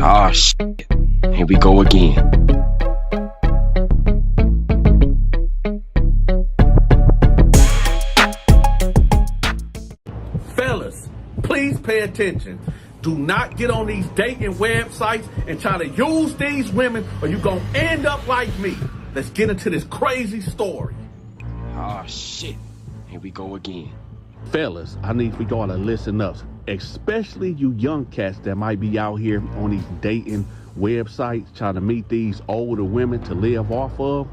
Oh, shit. Here we go again. Fellas, please pay attention. Do not get on these dating websites and try to use these women or you're going to end up like me. Let's get into this crazy story. Oh, shit. Here we go again. Fellas, I need for y'all to listen up, especially you young cats that might be out here on these dating websites trying to meet these older women to live off of.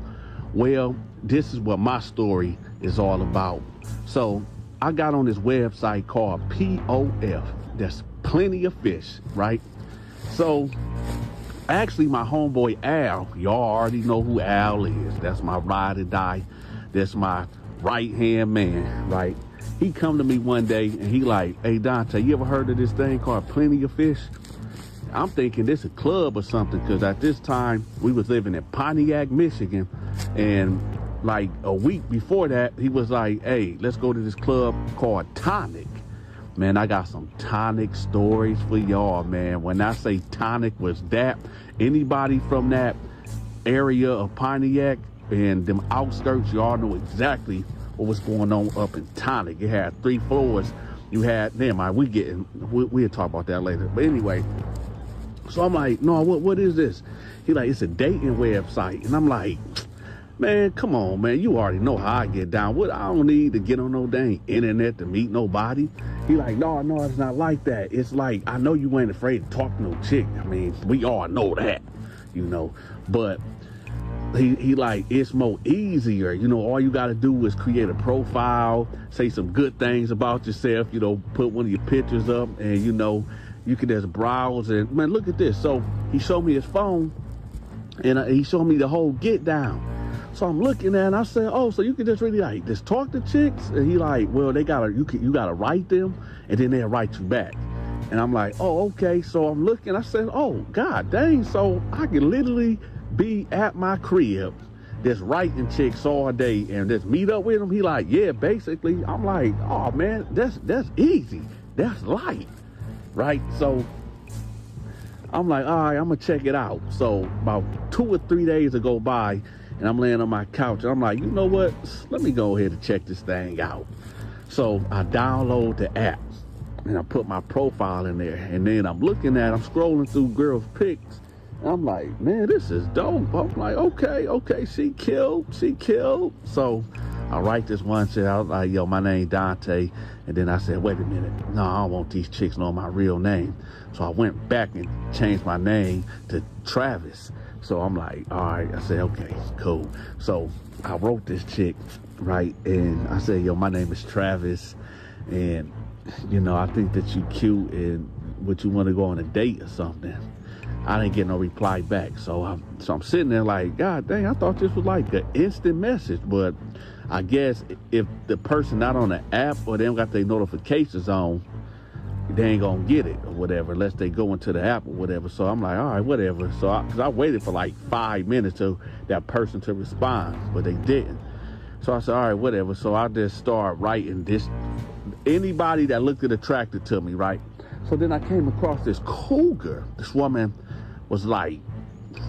Well, this is what my story is all about. So I got on this website called POF. That's plenty of fish, right? So actually my homeboy Al, y'all already know who Al is. That's my ride or die. That's my right hand man, right? He come to me one day and he like, hey Donta, you ever heard of this thing called Plenty of Fish? I'm thinking this is a club or something, because at this time we was living in Pontiac, Michigan, and like a week before that he was like, hey, let's go to this club called Tonic. Man, I got some Tonic stories for y'all, man. When I say Tonic was that, anybody from that area of Pontiac and them outskirts, y'all know exactly what was going on up in Tonic. It had 3 floors. You had, never mind, we'll talk about that later. But anyway, so I'm like, no, what is this? He like, it's a dating website. And I'm like, man, come on, man. You already know how I get down. What, I don't need to get on no dang internet to meet nobody. He like, no, it's not like that. It's like, I know you ain't afraid to talk to no chick. I mean, we all know that, you know. But he like, it's more easier. You know, all you got to do is create a profile, say some good things about yourself, you know, put one of your pictures up, and, you know, you can just browse. And, man, look at this. So he showed me his phone, and he showed me the whole get down. So I'm looking at it and I said, oh, so you can just really like just talk to chicks? And he like, well, you gotta write them and then they'll write you back. And I'm like, oh, okay. So I'm looking, I said, oh, God dang. So I can literally be at my crib just writing chicks all day and just meet up with them. He like, yeah, basically. I'm like, oh man, that's easy. That's light. Right? So I'm like, all right, I'm gonna check it out. So about 2 or 3 days go by, and I'm laying on my couch, and I'm like, you know what? Let me go ahead and check this thing out. So I download the app, and I put my profile in there, and then I'm scrolling through girls' pics, and I'm like, man, this is dope. I'm like, okay, she killed. So I write this one shit out, like, yo, my name Dante, and then I said, wait a minute, no, I don't want these chicks knowing my real name. So I went back and changed my name to Travis. So I'm like, all right. I said, okay, cool. So I wrote this chick, right? And I said, yo, my name is Travis. And, you know, I think that you cute and would you want to go on a date or something? I didn't get no reply back. So I'm sitting there like, God dang, I thought this was like an instant message. But I guess if the person not on the app or they don't got their notifications on, they ain't gonna get it or whatever unless they go into the app or whatever. So I'm like, all right, whatever. So because I waited for like 5 minutes to that person to respond, but they didn't. So I said, all right, whatever. So I just started writing this, anybody that looked attracted to me, right? So then I came across this cougar. This woman was like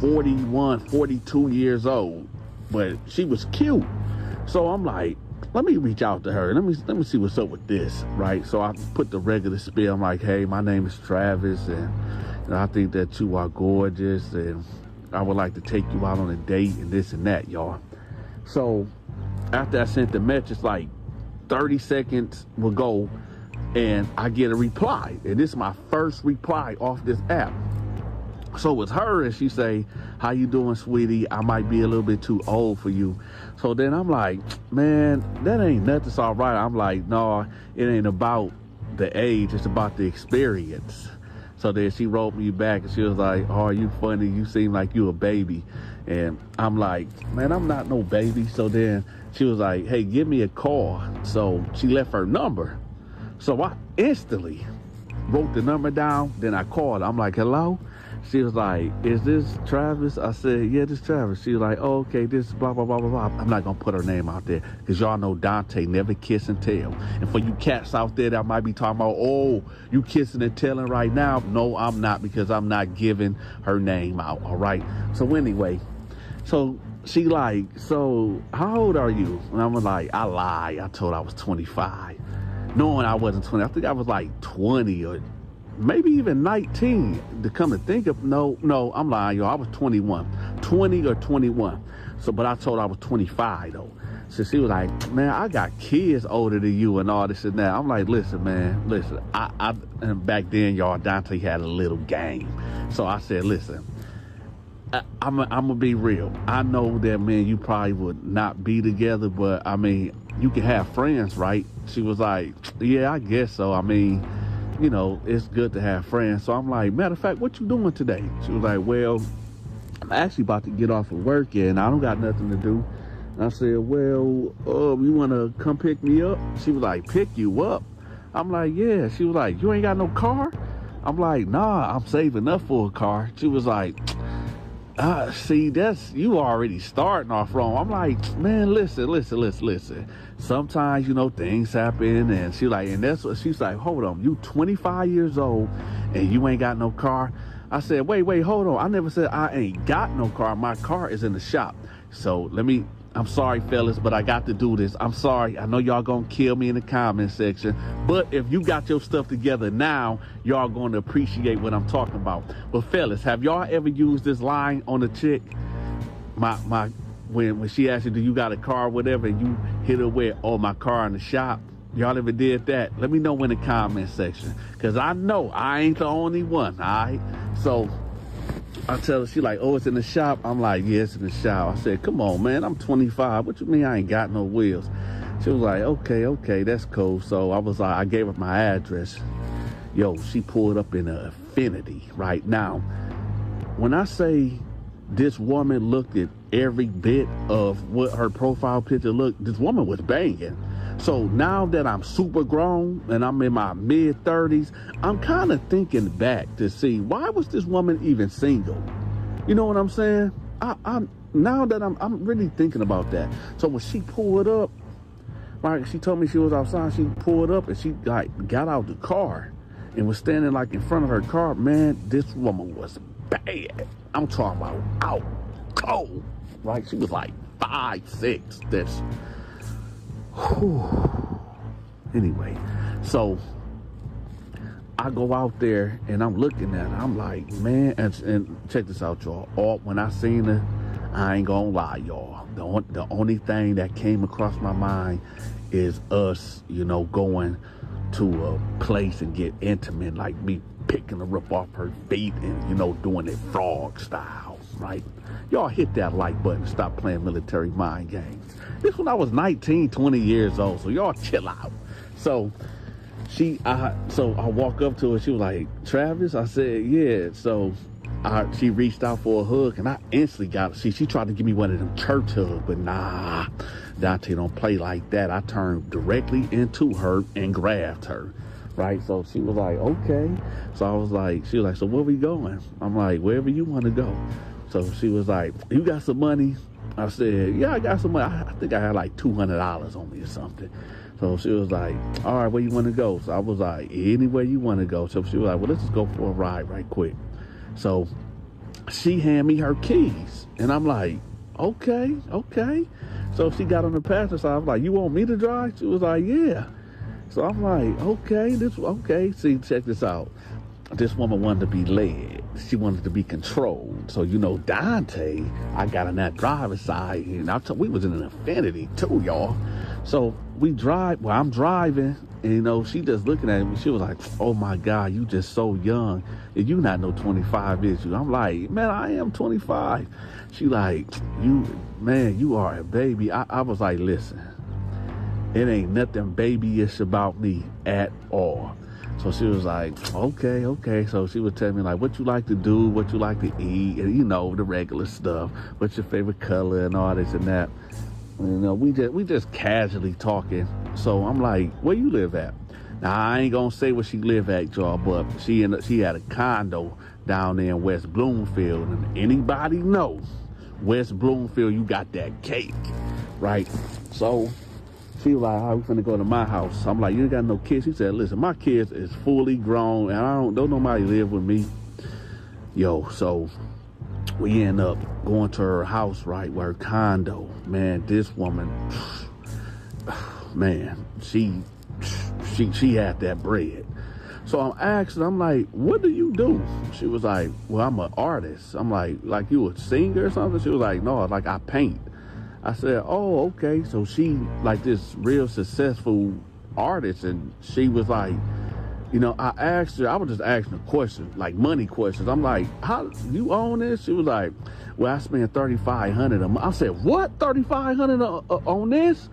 41, 42 years old, but she was cute. So I'm like, let me reach out to her. Let me see what's up with this, right? So I put the regular spiel. I'm like, hey, my name is Travis, and you know, I think that you are gorgeous, and I would like to take you out on a date and this and that, y'all. So after I sent the message, like 30 seconds will go, and I get a reply. And this is my first reply off this app. So it's her, and she say, how you doing, sweetie? I might be a little bit too old for you. So then I'm like, man, that ain't nothing. It's all right. I'm like, no, it ain't about the age. It's about the experience. So then she wrote me back, and she was like, oh, you funny. You seem like you a baby. And I'm like, man, I'm not no baby. So then she was like, hey, give me a call. So she left her number. So I instantly wrote the number down. Then I called. I'm like, hello? She was like, is this Travis? I said, yeah, this Travis. She was like, oh, okay, this blah, blah, blah, blah, blah. I'm not going to put her name out there because y'all know Dante never kiss and tell. And for you cats out there that might be talking about, oh, you kissing and telling right now. No, I'm not, because I'm not giving her name out, all right? So anyway, so she like, so how old are you? And I'm like, I lied. I told her I was 25. Knowing I wasn't 20. I think I was like 20 or maybe even 19. To come to think of, no, I'm lying, y'all. I was 21. 20 or 21. So, but I told her I was 25 though. So she was like, man, I got kids older than you and all this and that. I'm like, listen, man, listen. And back then, y'all, Dante had a little game. So I said, listen, I'm gonna be real. I know that, man, you probably would not be together, but I mean, you can have friends, right? She was like, yeah, I guess so. I mean, you know, it's good to have friends. So I'm like, matter of fact, what you doing today? She was like, well, I'm actually about to get off of work and I don't got nothing to do. And I said, well, you want to come pick me up? She was like, pick you up? I'm like, yeah. She was like, you ain't got no car? I'm like, nah, I'm saving up for a car. She was like, see, that's, you already starting off wrong. I'm like, man, listen. Sometimes, you know, things happen. And she like, and that's what she's like, hold on, you 25 years old and you ain't got no car? I said, wait, hold on. I never said I ain't got no car. My car is in the shop. So I'm sorry, fellas, but I got to do this. I'm sorry. I know y'all gonna kill me in the comment section, but if you got your stuff together now, y'all gonna appreciate what I'm talking about. But fellas, have y'all ever used this line on a chick? When she asked you, do you got a car or whatever, and you hit her with, oh, my car in the shop? Y'all ever did that? Let me know in the comment section, because I know I ain't the only one, all right? So I tell her, she like, oh, it's in the shop? I'm like, yeah, it's in the shop. I said, come on, man, I'm 25. What you mean I ain't got no wheels? She was like, okay, that's cool. So I was like, I gave her my address. Yo, she pulled up in an Infiniti right now. When I say this woman looked at every bit of what her profile picture looked, this woman was banging. So now that I'm super grown and I'm in my mid 30s, I'm kind of thinking back to see, why was this woman even single? You know what I'm saying? Now that I'm really thinking about that. So when she pulled up, right, she told me she was outside, she pulled up and she like got out the car and was standing like in front of her car. Man, this woman was bad. I'm talking about out cold. Right? She was like 5'6". That's, whew. Anyway, so I go out there and I'm looking at her. I'm like, man, and check this out, y'all. When I seen her, I ain't gonna lie, y'all. The only thing that came across my mind is us, you know, going to a place and get intimate, like me picking her up off her feet and, you know, doing it frog style, right? Y'all hit that like button, stop playing military mind games. This when I was 19, 20 years old, so y'all chill out. So I walk up to her, she was like, Travis? I said, yeah. So she reached out for a hug and I instantly got it. She tried to give me one of them church hugs, but nah, Dante don't play like that. I turned directly into her and grabbed her. Right, so she was like, okay. So I was like, she was like, so where we going? I'm like, wherever you want to go. So she was like, you got some money? I said, yeah, I got some money. I think I had like $200 on me or something. So she was like, all right, where you want to go? So I was like, anywhere you want to go. So she was like, well, let's just go for a ride right quick. So she handed me her keys. And I'm like, okay. So she got on the passenger side. I was like, you want me to drive? She was like, yeah. So I'm like, okay. See, check this out. This woman wanted to be led. She wanted to be controlled. So, you know, Dante, I got on that driver's side, and we was in an Infiniti too, y'all. So I'm driving, and, you know, she just looking at me. She was like, oh my God, you just so young. And you not no 25, is you? I'm like, man, I am 25. She like, you are a baby. I was like, listen, it ain't nothing babyish about me at all. So she was like, okay. So she would tell me like, what you like to do, what you like to eat, and, you know, the regular stuff. What's your favorite color and all this and that. You know, we just casually talking. So I'm like, where you live at? Now, I ain't gonna say where she live at, y'all, but she had a condo down there in West Bloomfield. And anybody knows West Bloomfield, you got that cake, right? So she was like, we finna go to my house. I'm like, you ain't got no kids? She said, listen, my kids is fully grown and don't nobody live with me. Yo, so we end up going to her house, right, where her condo. Man, this woman, man, she had that bread. So I'm asking, I'm like, what do you do? She was like, well, I'm an artist. I'm like you a singer or something? She was like, no, like I paint. I said, oh, okay. So she like this real successful artist. And she was like, you know, I asked her, I was just asking her questions, like money questions. I'm like, how you own this? She was like, well, I spent $3,500 a month. I said, what? $3,500 on this?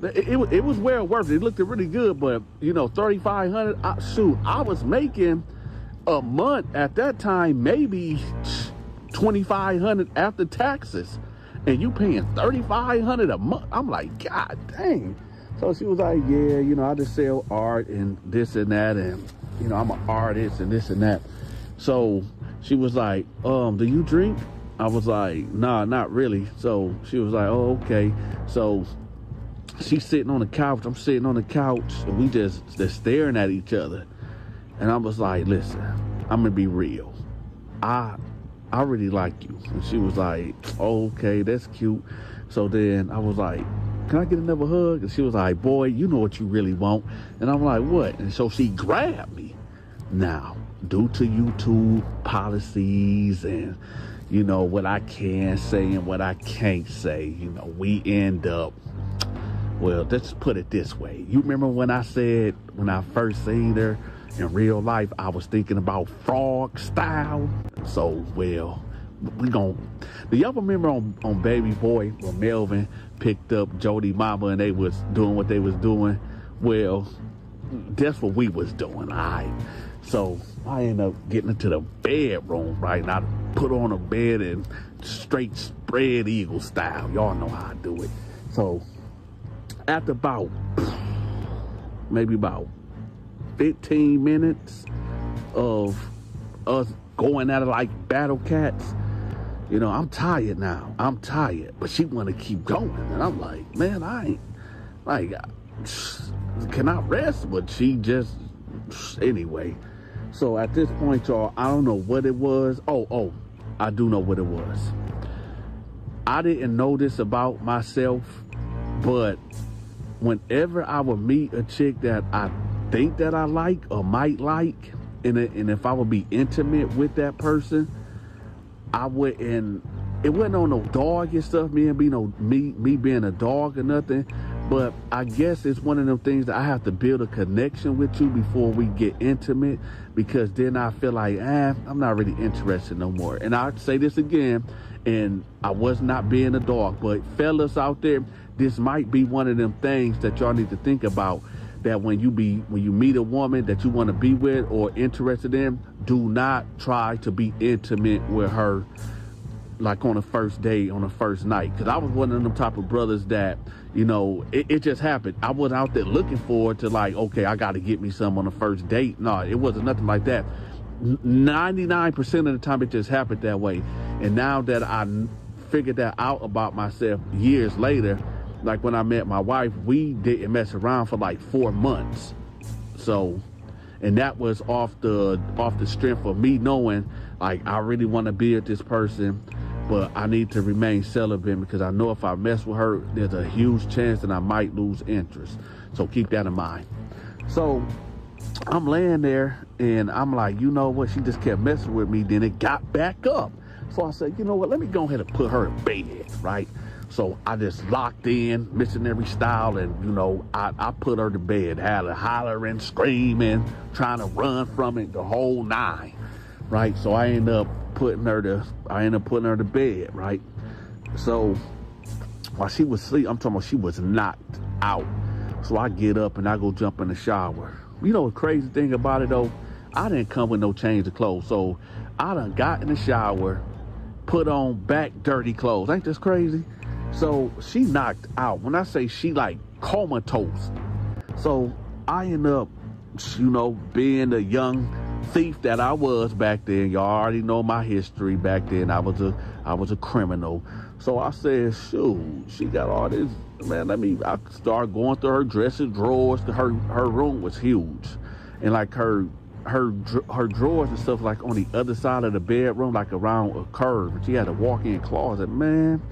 It was well worth it. It looked really good, but you know, $3,500. Shoot, I was making a month at that time, maybe $2,500 after taxes, and you paying $3,500 a month. I'm like, God dang. So she was like, yeah, you know, I just sell art and this and that, and you know, I'm an artist and this and that. So she was like, do you drink? I was like, nah, not really. So she was like, oh, okay. So she's sitting on the couch, I'm sitting on the couch, and we just staring at each other. And I was like, listen, I'm gonna be real. I really like you. And she was like, oh, okay, that's cute. So then I was like, can I get another hug? And she was like, boy, you know what you really want. And I'm like, what? And so she grabbed me. Now, due to YouTube policies and, you know, what I can say and what I can't say, you know, we end up, well, let's put it this way. You remember when I said, when I first seen her in real life, I was thinking about frog style? So, well, do y'all remember on Baby Boy when Melvin picked up Jody mama and they was doing what they was doing? Well, that's what we was doing, all right? So I ended up getting into the bedroom, right? And I put on a bed and straight spread eagle style. Y'all know how I do it. So after maybe about 15 minutes of us going at it like battle cats, you know, I'm tired now. I'm tired, but she want to keep going. And I'm like, man, I ain't, like, can I rest? But she just, anyway. So at this point, y'all, I don't know what it was. Oh, I do know what it was. I didn't know this about myself, but whenever I would meet a chick that I think that I like or might like, and if I would be intimate with that person, I wouldn't, it wasn't on no dog and stuff, me being a dog or nothing, but I guess it's one of them things that I have to build a connection with you before we get intimate, because then I feel like, I'm not really interested no more. And I say this again, and I was not being a dog, but fellas out there, this might be one of them things that y'all need to think about, that when you meet a woman that you want to be with or interested in, do not try to be intimate with her like on a first date, on a first night. Because I was one of them type of brothers that, you know, it just happened. I was out there looking forward to, like, okay, I got to get me some on the first date. No, it wasn't nothing like that. 99% of the time it just happened that way. And now that I figured that out about myself years later, like when I met my wife, we didn't mess around for like 4 months. So, and that was off the strength of me knowing, like, I really want to be with this person, but I need to remain celibate, because I know if I mess with her, there's a huge chance that I might lose interest. So keep that in mind. So I'm laying there and I'm like, you know what? She just kept messing with me. Then it got back up. So I said, you know what? Let me go ahead and put her in bed, right? So I just locked in, missionary style, and, you know, I put her to bed, had her hollering, screaming, trying to run from it, the whole nine, right? So I ended up putting her to bed, right? So while she was asleep, I'm talking about she was knocked out. So I get up and I go jump in the shower. You know, the crazy thing about it though, I didn't come with no change of clothes. So I done got in the shower, put on back dirty clothes. Ain't this crazy? So she knocked out. When I say she, like, comatose. So I end up you know, being the young thief that I was back then, y'all already know my history back then. I was a criminal. So I said, shoot, she got all this, man, I started going through her dresser drawers. Her room was huge. And like her drawers and stuff like on the other side of the bedroom, like around a curve. She had a walk-in closet. Man,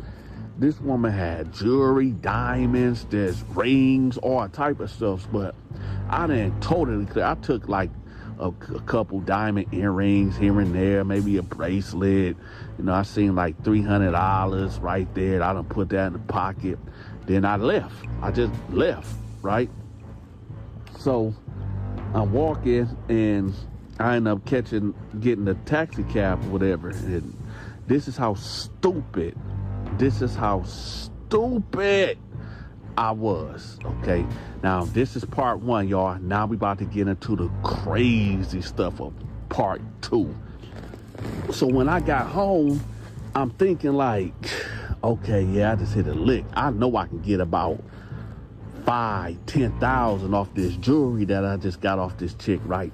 this woman had jewelry, diamonds, there's rings, all type of stuff. But I didn't totally clear. I took like a couple diamond earrings here and there, maybe a bracelet. You know, I seen like $300 right there. I done put that in the pocket. Then I left. I just left, right? So I'm walking and I end up getting the taxi cab or whatever. And this is how stupid I was, okay? Now, this is part one, y'all. Now we about to get into the crazy stuff of part two. So when I got home, I'm thinking like, okay, yeah, I just hit a lick. I know I can get about $5,000-$10,000 off this jewelry that I just got off this chick, right?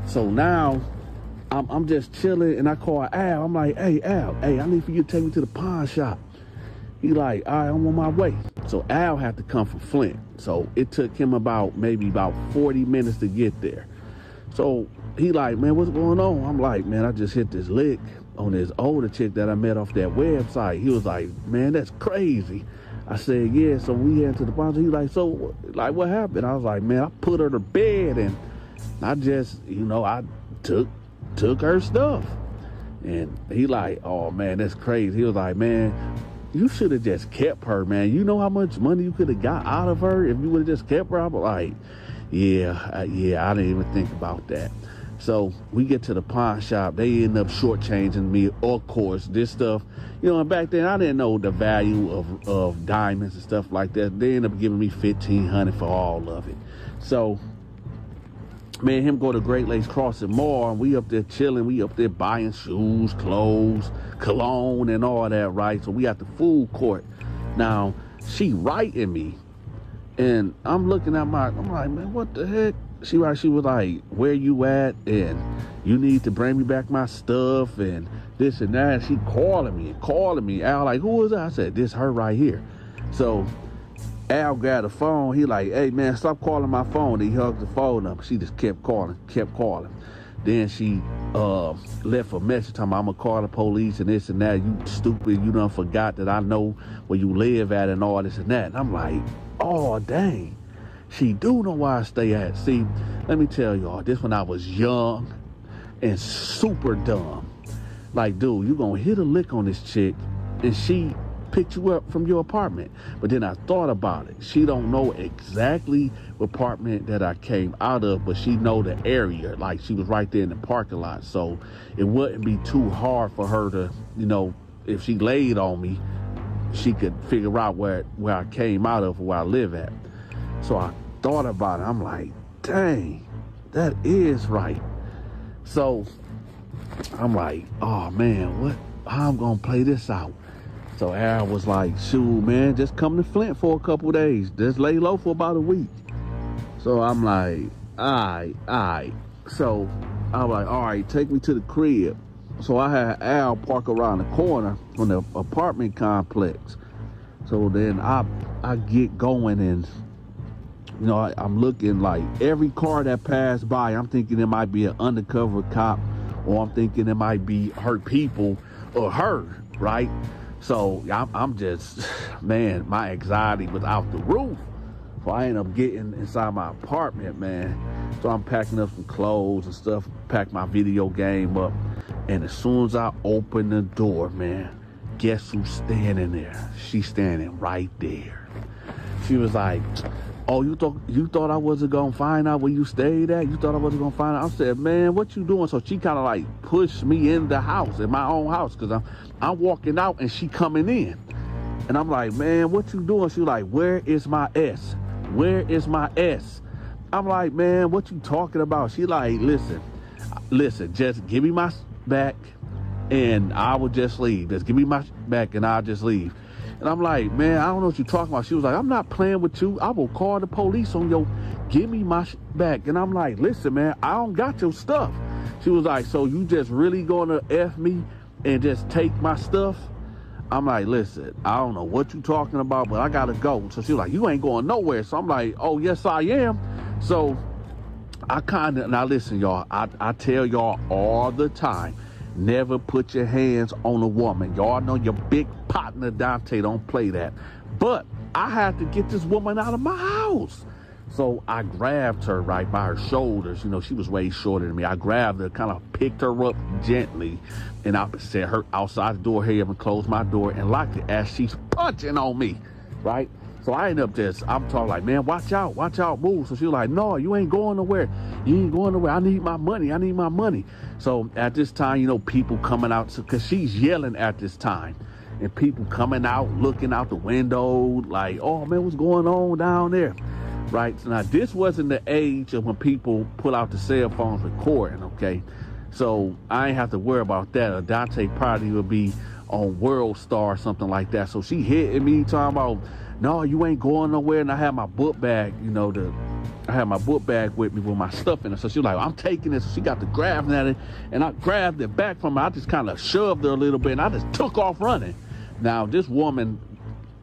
So now I'm just chilling and I call Al. I'm like, hey, Al, I need for you to take me to the pawn shop. He like, all right, I'm on my way. So Al had to come from Flint. So it took him maybe about 40 minutes to get there. So he like, man, what's going on? I'm like, man, I just hit this lick on this older chick that I met off that website. He was like, man, that's crazy. I said, yeah. So we head to the pawn shop. He like, so like, what happened? I was like, man, I put her to bed and I just, you know, I took her stuff. And he like, oh man, that's crazy. He was like, man, you should have just kept her, man. You know how much money you could have got out of her if you would have just kept her? I was like, yeah, I didn't even think about that. So we get to the pawn shop. They end up shortchanging me, of course, this stuff. You know, and back then I didn't know the value of diamonds and stuff like that. They end up giving me $1,500 for all of it. So me and him go to Great Lakes Crossing Mall, and we up there chilling. We up there buying shoes, clothes, cologne, and all that, right? So we at the food court. Now, she writing me, and I'm looking at I'm like, man, what the heck? She was like, where you at? And you need to bring me back my stuff, and this and that. She calling me. Al like, who is that? I said, this her right here. So Al grabbed the phone. He like, hey, man, stop calling my phone. He hugged the phone up. She just kept calling. Then she left a message talking about, I'm going to call the police and this and that. You stupid. You done forgot that I know where you live at and all this and that. And I'm like, oh, dang. She do know where I stay at. See, let me tell y'all, this when I was young and super dumb. Like, dude, you going to hit a lick on this chick and she picked you up from your apartment. But then I thought about it. She don't know exactly the apartment that I came out of, but she know the area. Like, she was right there in the parking lot. So it wouldn't be too hard for her to, you know, if she laid on me, she could figure out where I came out of or where I live at. So I thought about it. I'm like, dang, that is right. So I'm like, oh man, how I'm gonna play this out? So Al was like, shoot, man, just come to Flint for a couple days. Just lay low for about a week. So I'm like, all right. So I'm like, all right, take me to the crib. So I had Al park around the corner from the apartment complex. So then I get going and, you know, I'm looking like every car that passed by, I'm thinking it might be an undercover cop, or I'm thinking it might be her people or her, right? So I'm just, man, my anxiety was out the roof. So I ended up getting inside my apartment, man. So I'm packing up some clothes and stuff, pack my video game up. And as soon as I open the door, man, guess who's standing there? She's standing right there. She was like, oh, you thought I wasn't gonna find out where you stayed at? You thought I wasn't gonna find out? I said, man, what you doing? So she kind of like pushed me in the house, in my own house, because I'm walking out and she coming in. And I'm like, man, what you doing? She was like, where is my S? Where is my S? I'm like, man, what you talking about? She like, listen, just give me my back and I will just leave. Just give me my back and I'll just leave. And I'm like, man, I don't know what you're talking about. She was like, I'm not playing with you. I will call the police on your give me my back. And I'm like, listen, man, I don't got your stuff. She was like, so you just really gonna F me and just take my stuff? I'm like, listen, I don't know what you talking about, but I gotta go. So she was like, you ain't going nowhere. So I'm like, oh, yes, I am. So I now listen, y'all, I tell y'all all the time, never put your hands on a woman. Y'all know your big partner, Dante, don't play that. But I had to get this woman out of my house. So I grabbed her right by her shoulders. You know, she was way shorter than me. I grabbed her, kind of picked her up gently, and I set her outside the door here and closed my door and locked it as she's punching on me, right? So I end up I'm talking like, man, watch out, move. So she was like, no, you ain't going nowhere. You ain't going nowhere. I need my money. So at this time, you know, people coming out, because she's yelling at this time. And people coming out, looking out the window, like, oh, man, what's going on down there? Right? So now, this wasn't the age of when people pull out the cell phones recording, okay? So I ain't have to worry about that. Dante probably would be on World Star or something like that. So she hitting me, talking about, no, you ain't going nowhere. And I had my book bag, you know, I had my book bag with me with my stuff in it. So she was like, I'm taking this. So she got to grabbing at it, and I grabbed it back from her. I just kind of shoved her a little bit, and I just took off running. Now, this woman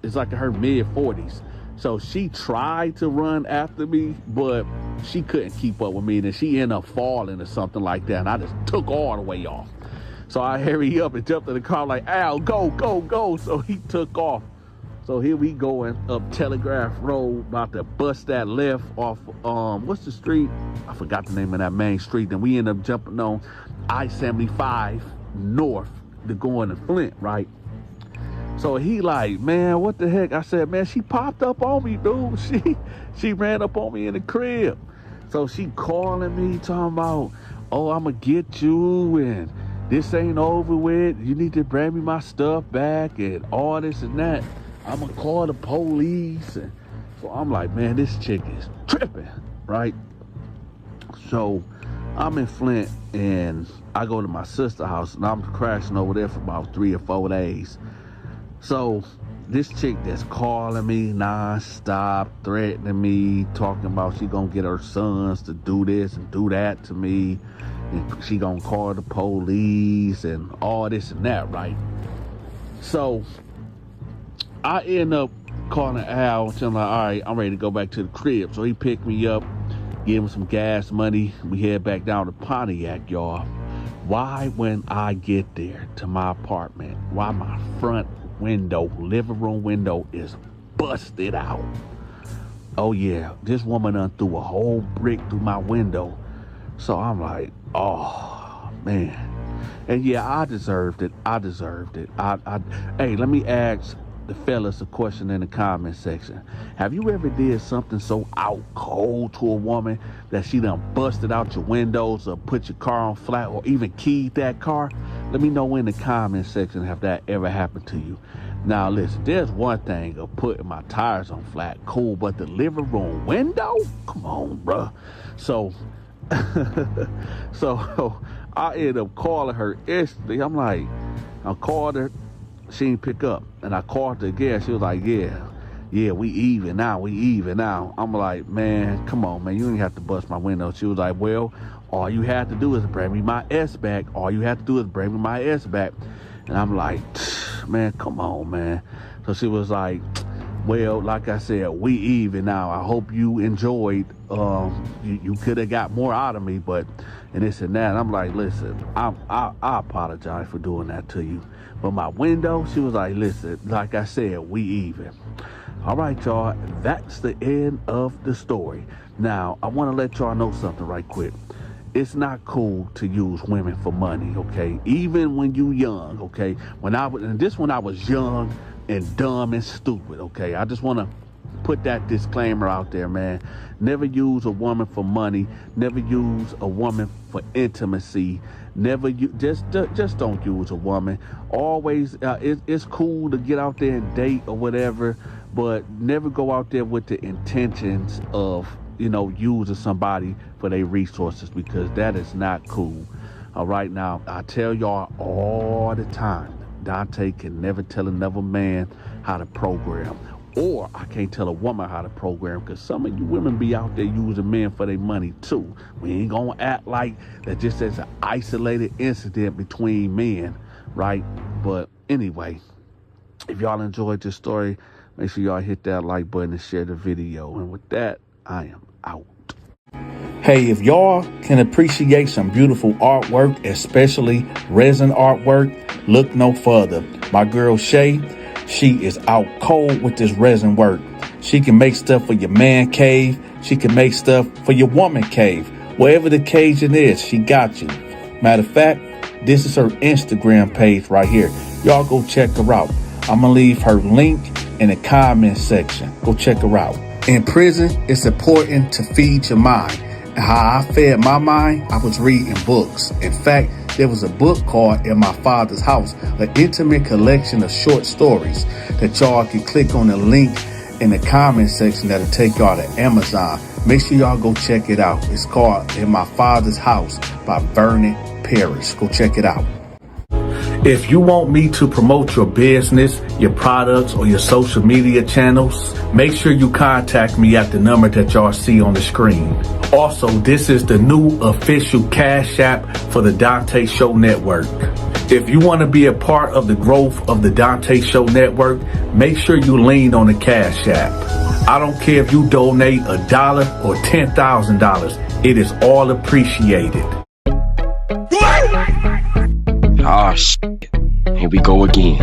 is like in her mid-40s. So she tried to run after me, but she couldn't keep up with me. And she ended up falling or something like that. And I just took all the way off. So I hurried up and jumped in the car like, Al, go. So he took off. So here we going up Telegraph Road, about to bust that left off, what's the street? I forgot the name of that main street. Then we end up jumping on I-75 north to go into Flint, right? So he like, man, what the heck? I said, man, she popped up on me, dude. She ran up on me in the crib. So she calling me, talking about, oh, I'm going to get you, and this ain't over with. You need to bring me my stuff back, and all this and that. I'm going to call the police. And so I'm like, man, this chick is tripping, right? So I'm in Flint, and I go to my sister's house, and I'm crashing over there for about 3 or 4 days. So this chick that's calling me nonstop, threatening me, talking about she gonna get her sons to do this and do that to me, and she gonna call the police and all this and that, right? So I end up calling Al, telling him like, all right, I'm ready to go back to the crib. So he picked me up, gave him some gas money. We head back down to Pontiac, y'all. Why, when I get there to my apartment, why my front living room window is busted out? Oh yeah, this woman done threw a whole brick through my window. So I'm like, oh man. And yeah, I deserved it. Hey, let me ask the fellas a question in the comment section. Have you ever did something so out cold to a woman that she done busted out your windows or put your car on flat or even keyed that car? Let me know in the comment section if that ever happened to you. Now listen, there's one thing of putting my tires on flat, cool, but the living room window? Come on, bruh. So I ended up calling her instantly. I called her. She didn't pick up, and I called her again. She was like, yeah, we even now. I'm like, man, come on, man, you ain't have to bust my window. She was like, well, all you had to do is bring me my S back. And I'm like, man, come on, man. So she was like, well, like I said, we even now. I hope you enjoyed. You could have got more out of me, but and this and that. And I'm like, listen, I apologize for doing that to you. But my window, she was like, listen, like I said, we even. All right, y'all, that's the end of the story. Now, I want to let y'all know something right quick. It's not cool to use women for money, okay? Even when you young, okay? When I was young and dumb and stupid, okay? I just want to put that disclaimer out there, man. Never use a woman for money. Never use a woman for intimacy. Never just don't use a woman. Always, it's cool to get out there and date or whatever, but never go out there with the intentions of, using somebody for their resources, because that is not cool. All right, now I tell y'all all the time, Dante can never tell another man how to program. Or I can't tell a woman how to program, because some of you women be out there using men for their money too. We ain't gonna act like that just as an isolated incident between men, right? But anyway, if y'all enjoyed this story, make sure y'all hit that like button and share the video. And with that, I am out. Hey, if y'all can appreciate some beautiful artwork, especially resin artwork, look no further. My girl Shay, she is out cold with this resin work. She can make stuff for your man cave. She can make stuff for your woman cave. Whatever the occasion is, she got you. Matter of fact, this is her Instagram page right here. Y'all go check her out. I'm going to leave her link in the comment section. Go check her out. In prison, it's important to feed your mind. And how I fed my mind, I was reading books. In fact, there was a book called In My Father's House, an intimate collection of short stories that y'all can click on the link in the comment section that'll take y'all to Amazon. Make sure y'all go check it out. It's called In My Father's House by Vernon Parrish. Go check it out. If you want me to promote your business, your products, or your social media channels, make sure you contact me at the number that y'all see on the screen. Also, this is the new official Cash App for the Donta Show Network. If you want to be a part of the growth of the Donta Show Network, make sure you lean on the Cash App. I don't care if you donate $1 or $10,000. It is all appreciated. Oh, shit. Here we go again.